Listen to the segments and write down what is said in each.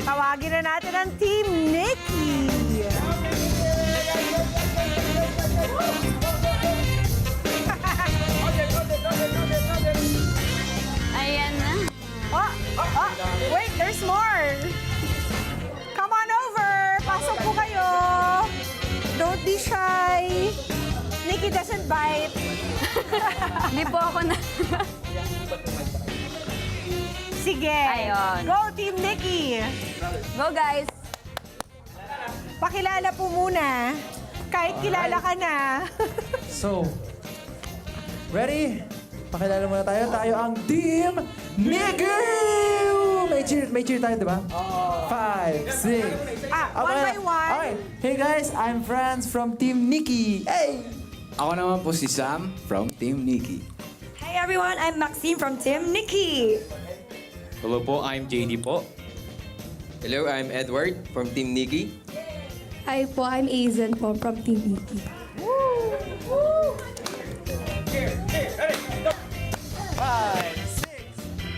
Tawagin na natin ang Team Nikki. Ayan na. Wait, there's more. Come on over. Pasok po kayo. Don't be shy. Nikki doesn't bite. Hindi po ako na... Sige. Ayun. Go, Team Nikki. Go, guys. Pakilala po muna. Kahit kilala ka na. So, ready? Pakilala muna tayo. Tayo ang Team Nikki! May cheer tayo, di ba? 5, 6. One by one. Okay. Hey guys, I'm Franz from Team Nikki. Hey! Ako naman po si Sam from Team Nikki. Hi everyone, I'm Maxine from Team Nikki. Hello po, I'm JD po. Hello, I'm Edward from Team Nikki. Hi po, I'm Azen po from Team Nikki.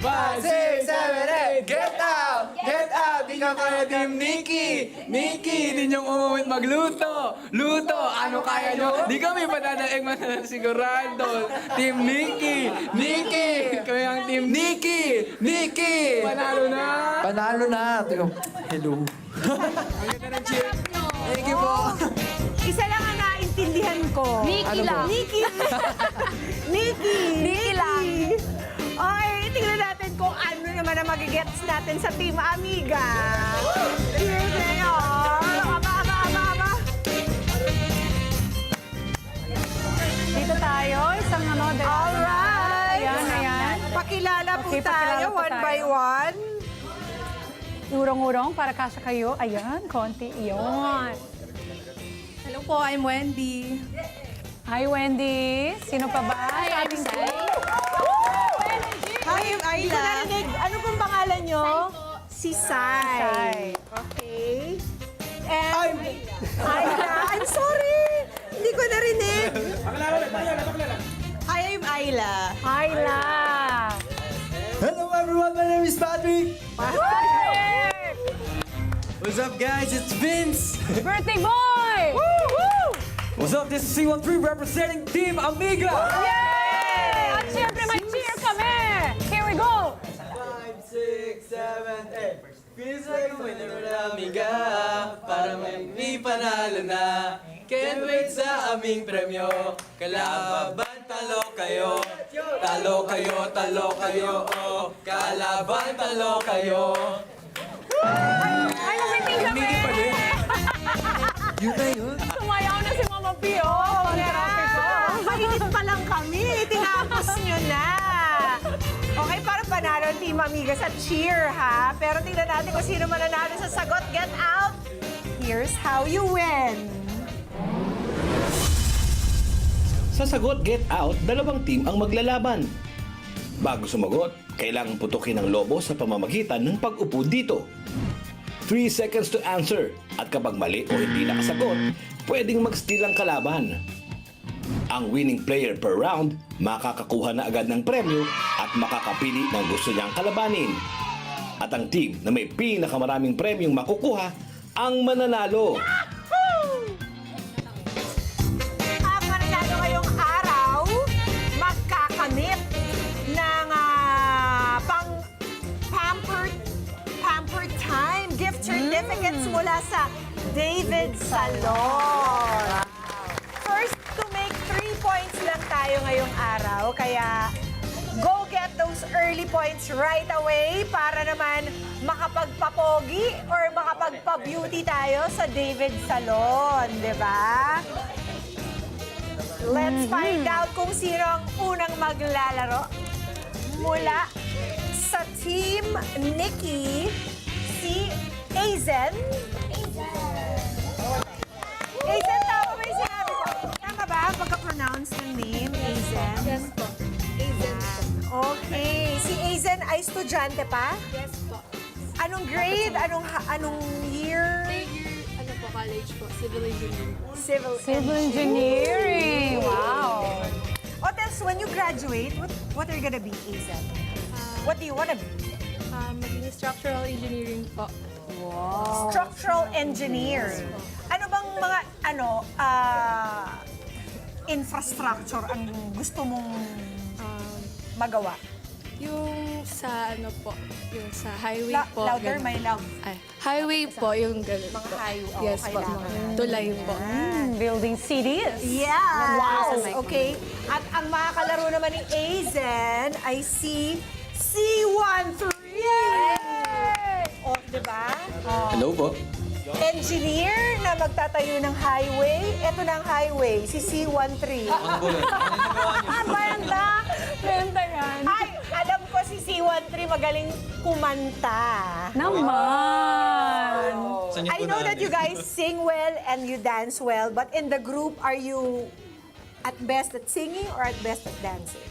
5, 6, 7, 8. Get out! Get out! Di ka kaya Team Nikki! Nikki, di niyong umumit magluto! Luto! Ano kaya nyo? Di kami padadaig sigurado! Team Nikki! Nikki! Kami ang Team Nikki! Nikki! Panalo na! Panalo na! Teka, hello. Ang ganda ng cheer! Thank you po! Isa lang ang naintindihan ko. Nikki Ano lang. ba? Nikki. Nikki. Nikki lang. Okay, tingnan natin kung ano naman ang magigets natin sa Team Amiga. Here they are. Aba. Dito tayo. Isang ano, Alright. Ayan. Pakilala po Okay, pakilala tayo po one tayo. by one. Urong-urong para kasya kayo. Ayan, konti. Iyon. Hello po, I'm Wendy. Hi, Wendy. Sino pa ba? Hi, ating Hi, hindi ko narinig. Ano pong pangalan nyo? Si Sai. Okay. And I'm sorry. Hindi ko narinig. Hi, I'm Ayla. Ayla. Hello everyone, my name is Patrick. Patrick! What's up, guys? It's Vince. Birthday boy! What's up? This is C13 representing Team Amiga. Yay! At siyempre may cheer kami! Here we go! 5, 6, 7, 8. Feels like a winner amiga. Para may panalo na. Can't wait sa aming premyo. Kalaban, talo kayo. Talo kayo, talo kayo. Oh. Kalaban, talo kayo. Ay, nabiting kami! Yun na yun. Sumayaw na si Mama Pio. Mainit pa lang kami. Tinapos nyo na. Okay, para panalo ang Team Amiga sa cheer, ha? Pero tingnan natin kung sino mananalo sa Sagot Get Out. Here's how you win. Sa Sagot Get Out, dalawang team ang maglalaban. Bago sumagot, kailangang putukin ng lobo sa pamamagitan ng pag-upo dito. 3 seconds to answer at kapag mali o hindi nakasagot, pwedeng mag-steal ang kalaban. Ang winning player per round, makakakuha na agad ng premyo at makakapili ng gusto niyang kalabanin. At ang team na may pinakamaraming premyong makukuha, ang mananalo. Ang mananalo ngayong araw, magkakamit ng pamper time gift certificates mula sa David Salon. First, to make 3 points lang tayo ngayong araw, kaya go get those early points right away para naman makapagpapogi or makapagpa-beauty tayo sa David Salon, di ba? Let's find out kung sino ang unang maglalaro. Mula sa Team Nikki, si Azen. Azen, tama ba yung sinabi ko? Tama ba? Pagka-pronounce ng name, Azen? Yes po. Azen po. Okay. Si Azen ay estudyante pa? Yes po. Anong grade? Anong year? Ano po, college po, civil engineering. Civil Engineering. Wow. Otes, when you graduate, what are you gonna be, Azen? What do you wanna be? Maging structural engineering po. structural engineer. Ano bang mga infrastructure ang gusto mong magawa? Yung sa ano po, yung sa highway po. Louder, ganun. may loud. Ay, highway po, yung ganun Mga po. highway, Yes po, kailangan. mga tulay po. Building cities. Yes! Wow. Okay. At ang mga kalaro naman ni Aizen ay si C13! O, diba? Hello po. Engineer na magtatayo ng highway. Ito na ang highway, si C13. Benta! Benta yan. Ay, alam ko si C13 magaling kumanta. Naman! I know that you guys sing well and you dance well, but in the group, are you at best at singing or at best at dancing?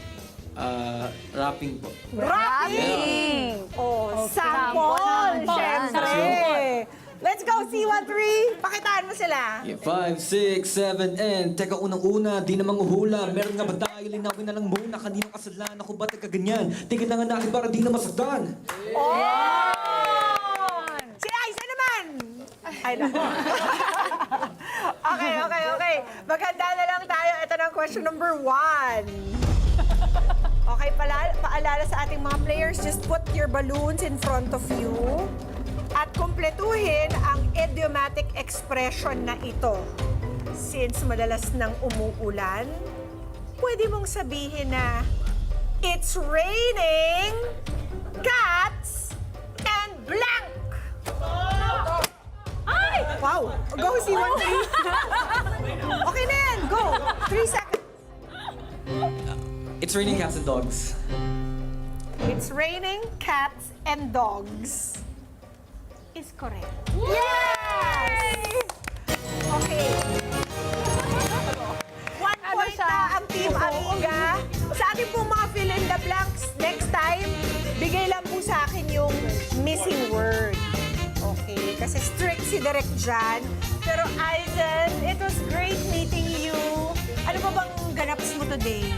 Rapping po. Rapping! Oh, sample! sample. Siyempre! Let's go, C13! Pakitaan mo sila. 5, 6, 7, and teka unang-una, di namang uhula. Meron nga ba tayo, linawin na lang muna. Kaninang kasalanan ako ba't nagkaganyan? Tingin na nga natin para di na masaktan. Si Aiza naman! Ay, naku. Okay. Maganda na lang tayo. Ito na ang question number 1. Okay, paalala sa ating mga players, just put your balloons in front of you at kumpletuhin ang idiomatic expression na ito. Since madalas nang umuulan, pwede mong sabihin na, it's raining cats and blank! Ay! Wow! Go, C13! Okay na yan, go! 3 seconds. It's raining cats and dogs. It's raining cats and dogs. Is correct. Yes! Okay. 1 point na ang Team Amiga. Sa ating pong mga fill in the blanks, next time, bigay lang po sa akin yung missing word. Okay? Kasi strict si Direk dyan. Pero Aizen, it was great meeting you. Ano pa bang ganaps mo today?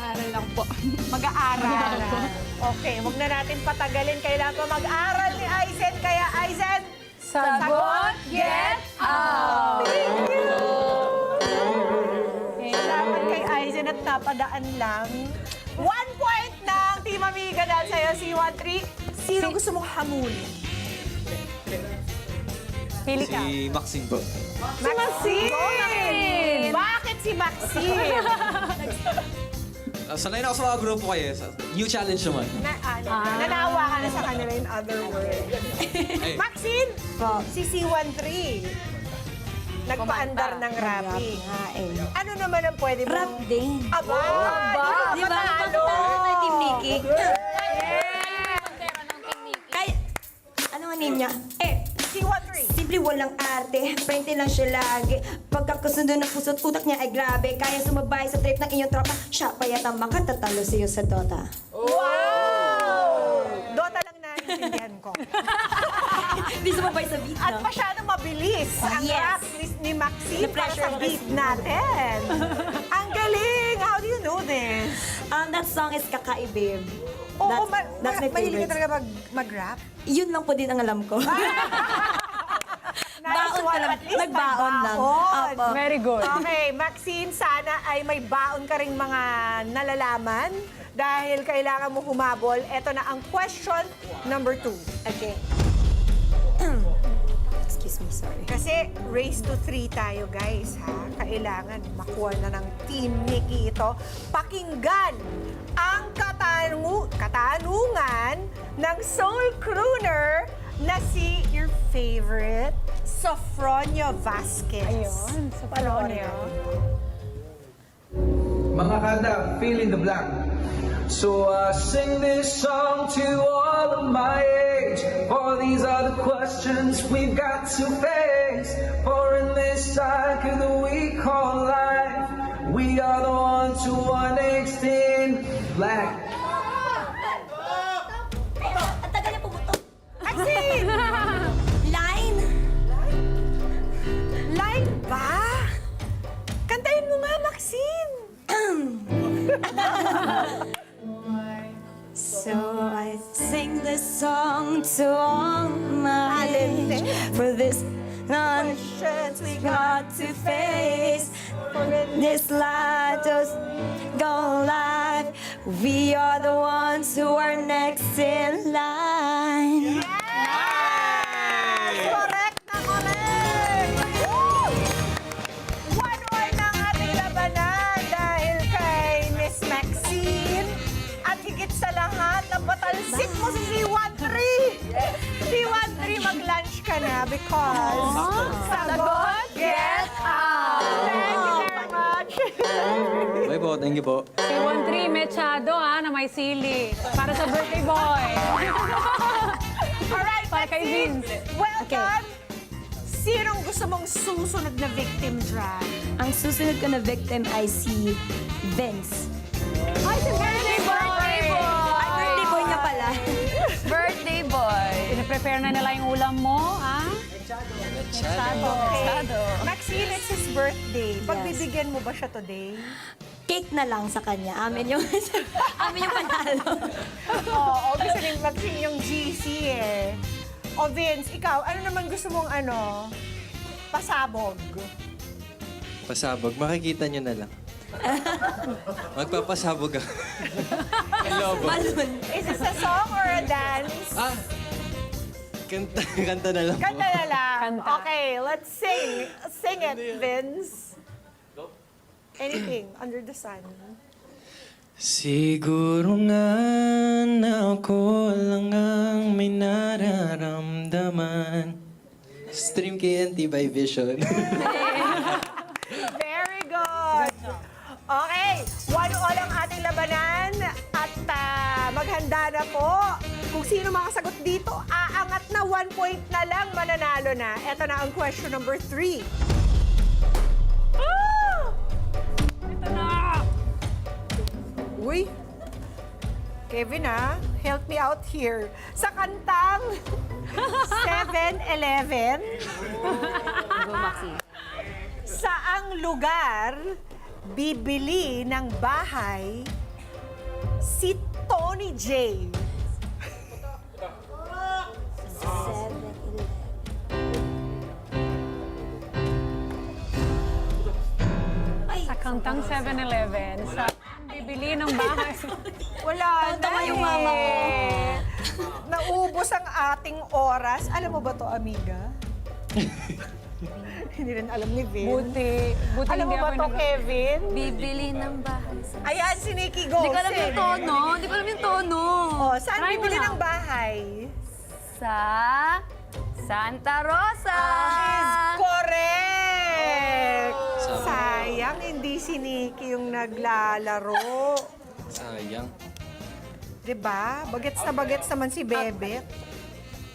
Aral lang po. Mag-aaral. Okay, huwag na natin patagalin. Kailangan pa mag-aral ni Aizen. Kaya Aizen, Sagot, get out! thank you! Salamat kay Aizen at napadaan lang. 1 point ng Team Amiga dahil sa'yo, C13. Sino gusto mong hamulin? Pili ka. Si Maxine po. Si Maxine! Bakit si Maxine? Sanay na ako sa mga grupo kayo. New challenge naman. Nanawa ka na sa kanila in other words. Maxine! Si C13. Nagpaandar ng rapping. Ano naman ang pwede mo? Rap din. Aba! Di ba? Matalo! Kay Team Nikki. Kaya, ano ang name niya? C13. Simple walang arte, frente lang siya lagi. Pagkakasundo ng puso't utak niya ay grabe. Kaya sumabay sa trip ng inyong tropa. Siya pa yata makatatalo sa'yo sa Dota. Wow! Dota lang naiintindihan ko. Hindi sumabay sa beat, At no? masyadong mabilis ang Yes. rap ni Maxine para Na-pressure sa ako beat kasi. natin. Ang galing! How do you know this? That song is Kakaibib. Oo, That's my mahilig ka favorite. talaga mag-rap? Yun lang po din ang alam ko. Nice Baon one, lang. at least may Nagbaon lang. baon. Opo. Very good. Okay, Maxine, sana ay may baon ka ring mga nalalaman dahil kailangan mo humabol. Ito na ang question number 2. Okay. Excuse me, sorry. Kasi race to 3 tayo, guys, ha? Kailangan makuha na ng Team Nikki ito. Pakinggan ang katanungan ng soul crooner na si your favorite, Sofronio Vasquez. Ayun, Sofronio. Mga kanta, fill in the blank. So I sing this song to all of my age. For these are the questions we've got to face. For in this cycle that we call life, we are the ones who are next in black. Ang tagal niya pumutok. Maxine! Line! Line ba? Kantahin mo nga, Maxine! So I sing this song to all my For this Questions we got to face. This life just go live. We are the ones who are next in line. Yes! Correct na correct! Woo! 1-1 ng ating labanan dahil kay Miss Maxine. At higit sa lahat, napatalsik mo si C13! C13, mag-lunch ka na because sagot, get out! Thank you very much! Bye po, thank you po. Si 13 Mechado na may sili. Para sa birthday boy. Alright, Para kay Maxine, Vince. well done! Sinong gusto mong susunod na victim dyan? Ang susunod ko na victim ay si Vince. Ay, si birthday boy! Ay, birthday boy niya pala. Birthday boy. Pinaprepare na nila yung ulam mo, ha? Mechado. Maxine, it's his birthday. Pagbibigyan mo ba siya today? Cake na lang sa kanya. Amin yung, amin yung panalo. Oo, gusto ni Maxine yung GC eh. O Vince, ikaw, ano naman gusto mong pasabog? Pasabog, makikita nyo na lang. Magpapasabog ako. Lobo. Balon. Is this a song or a dance? Kanta na lang po. Kanta na lang. Kanta. Okay, let's sing. Sing it, Vince. Anything under the sun. Siguro nga na ako lang ang may nararamdaman. Stream KNT by Vision. Very good. Okay, 1-1 ang ating labanan at maghanda na po. Kung sino makasagot dito, aangat na 1 point na lang, mananalo na. Ito na ang question number 3. Ito na! Uy, Kevin help me out here. Sa kantang 7-Eleven, saang lugar bibili ng bahay si Tony J? Sa kantang 7-Eleven, sa bibili ng bahay. Wala na Tawa yung mama ko. Naubos ang ating oras. Alam mo ba to, amiga? Hindi rin alam ni Vin. Buti Alam mo hindi ba ako to, nag- Kevin? Bibili ng bahay sa... Ayan, si Nikki Go. Hindi ko alam yung tono. Hindi ko alam yung tono. Oh, saan Try mo bibili na. ng bahay? Sa Santa Rosa. Correct! Sayang, hindi si Nikki yung naglalaro. Sayang. Diba? Bagets na bagets naman si Bebet.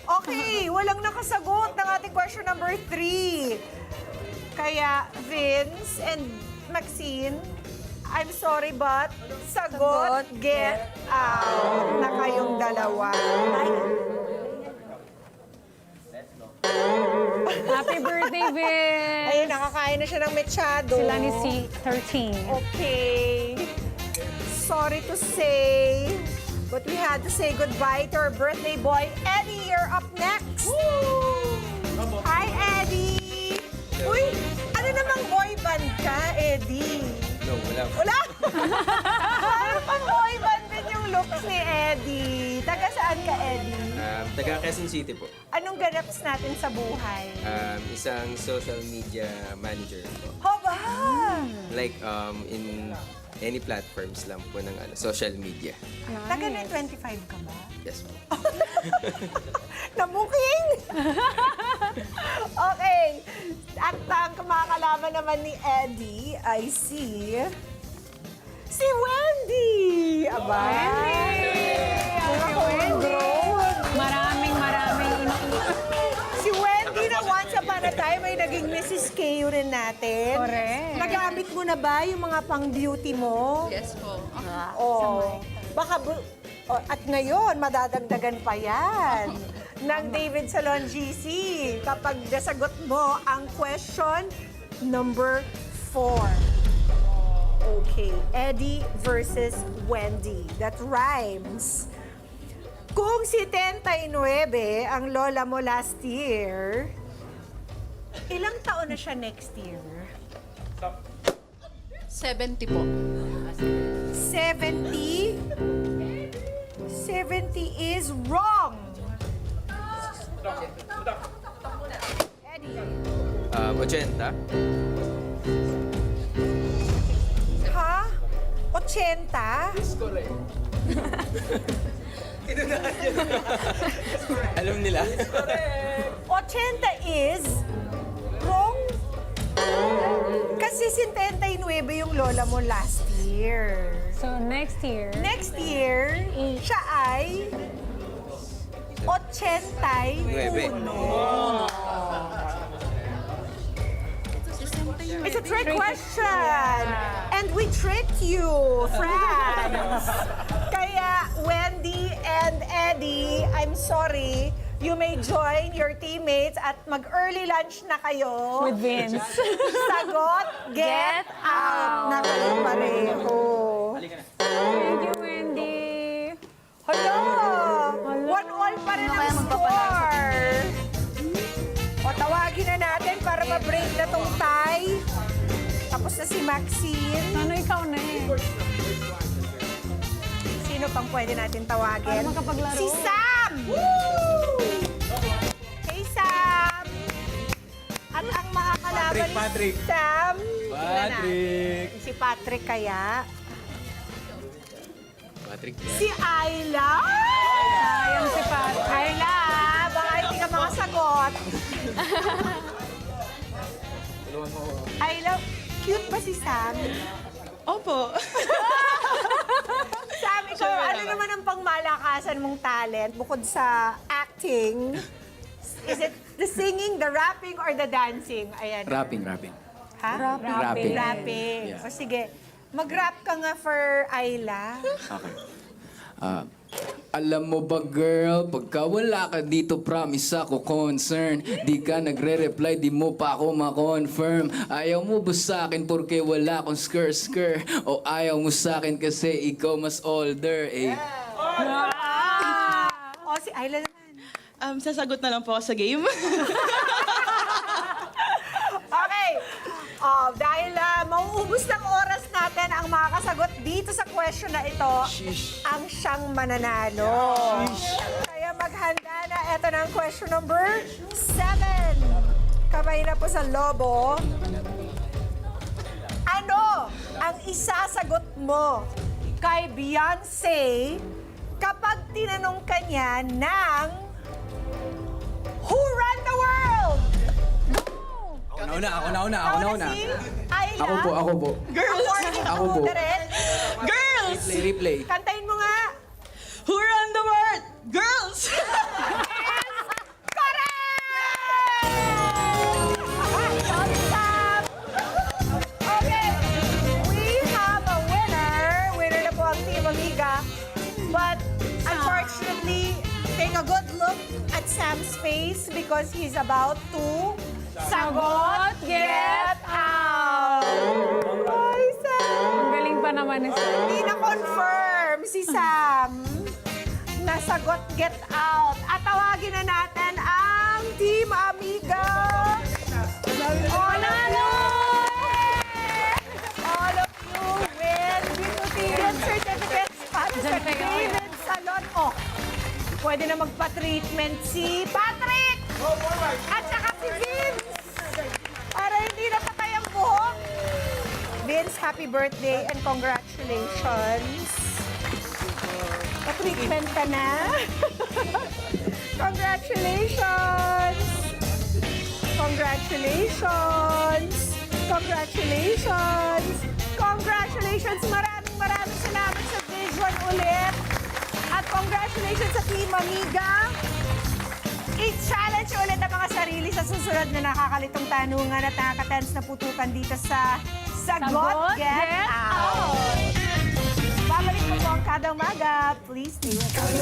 Okay, walang nakasagot ng ating question number 3. Kaya, Vince and Maxine, I'm sorry but sagot, get out na kayong dalawa. Happy birthday, Vince! Ayun, nakakain na siya ng mechado. Sila ni C13. Okay. Sorry to say, but we had to say goodbye to our birthday boy, Eddie. You're up next. Hi, Eddie. Uy, ano namang boy band ka, Eddie? No, wala. Wala? Parang pang boy band din yung looks ni Eddie. Taga saan ka, Eddie? Taga Quezon City po. Anong ganaps natin sa buhay? Isang social media manager po. Hoba! Like in any platforms lang po ng social media. Taga na 25 ka ba? Yes po. Namuking! Okay. At ang kumakalaban naman ni Eddie ay si Wendy! Aba! Maraming Si Wendy na once upon a time ay naging Mrs. K rin natin. Correct. Nagamit mo na ba yung mga pang-beauty mo? Yes po. Oh, baka at ngayon, madadagdagan pa yan ng David Salon GC kapag nasagot mo ang question number 4. Okay, Eddie versus Wendy. That rhymes. Kung si 79 ang lola mo last year, ilang taon na siya next year? 70 po. 70? 70 is wrong! Eddie. 80. Ha? 80? Alam nila? 80 is wrong. Kasi 79 yung lola mo last year. So, next year. Next year, siya ay 81. It's a trick question. And we tricked you, friends. Kaya, Wendy and Eddie, I'm sorry, you may join your teammates at mag-early lunch na kayo. With Vince. Sagot, get out na kayo pareho. Thank you, Wendy. Hello! 1-1 pa rin ang score. O, tawagin na natin para ma-break na tong tie. Tapos na si Maxine. Ano ikaw na eh? Sino pang pwede natin tawagin? Para makapaglaro. Si Sam! Hey, Sam! At ang makakalaban Patrick. ni Sam, tingnan natin. Patrick. Si Patrick kaya. Patrick. Si Ayla! Sayang si Pat. Ayla, baka hindi ka makasagot. Ayla, cute ba si Sam? Opo. Sam, ikaw, ano naman ang pangmalakasan mong talent bukod sa acting? Is it the singing, the rapping, or the dancing? Ayan. Rapping. Ha? Rapping. Rapping. Yeah. O sige, mag-rap ka nga for Ayla. Okay. Alam mo ba girl, pagka wala ka dito promise ako concern. Di ka nagre-reply, di mo pa ako ma-confirm. Ayaw mo ba sa akin porque wala akong skr-skr? O ayaw mo sa akin kasi ikaw mas older eh. O si Ayla naman. Sasagot na lang po ako sa game. Okay. Dahil mauubos ng oras natin ang makakasagot dito sa question na ito, ang siyang mananalo. Kaya maghanda na. Ito na ang question number 7. Kamay na po sa lobo. Ano ang isasagot mo kay Beyonce kapag tinanong kanya ng Who Run the World? Ako na. Ayla? Ako po. Ako po. Girls! Replay. Kantayin mo nga. Who run the world? Girls! Okay, we have a winner. Winner na po ang Team Amiga. But unfortunately, take a good look at Sam's face because he's about to sagot, get out. Hi, Sam. Ang galing pa naman ni Sam. Hindi na-confirm si Sam. Nasagot, get out. At tawagin na natin ang Team Amiga. All of you with gift certificates para sa David Salon. Oh, pwede na magpa-treatment si Patrick! At saka si Vince! Para hindi na patay ang buhok. Vince, happy birthday and congratulations. Pa-treatment ka na. Congratulations! Congratulations! Congratulations! Congratulations! Maraming salamat sa Vision ulit. At congratulations sa Team Amiga. I-challenge ulit ang mga sarili sa susunod na nakakalitong tanungan at nakaka-tense na putukan dito sa Sagot, Get Out. Babalik po po ang Kada Umaga. Please stay with us.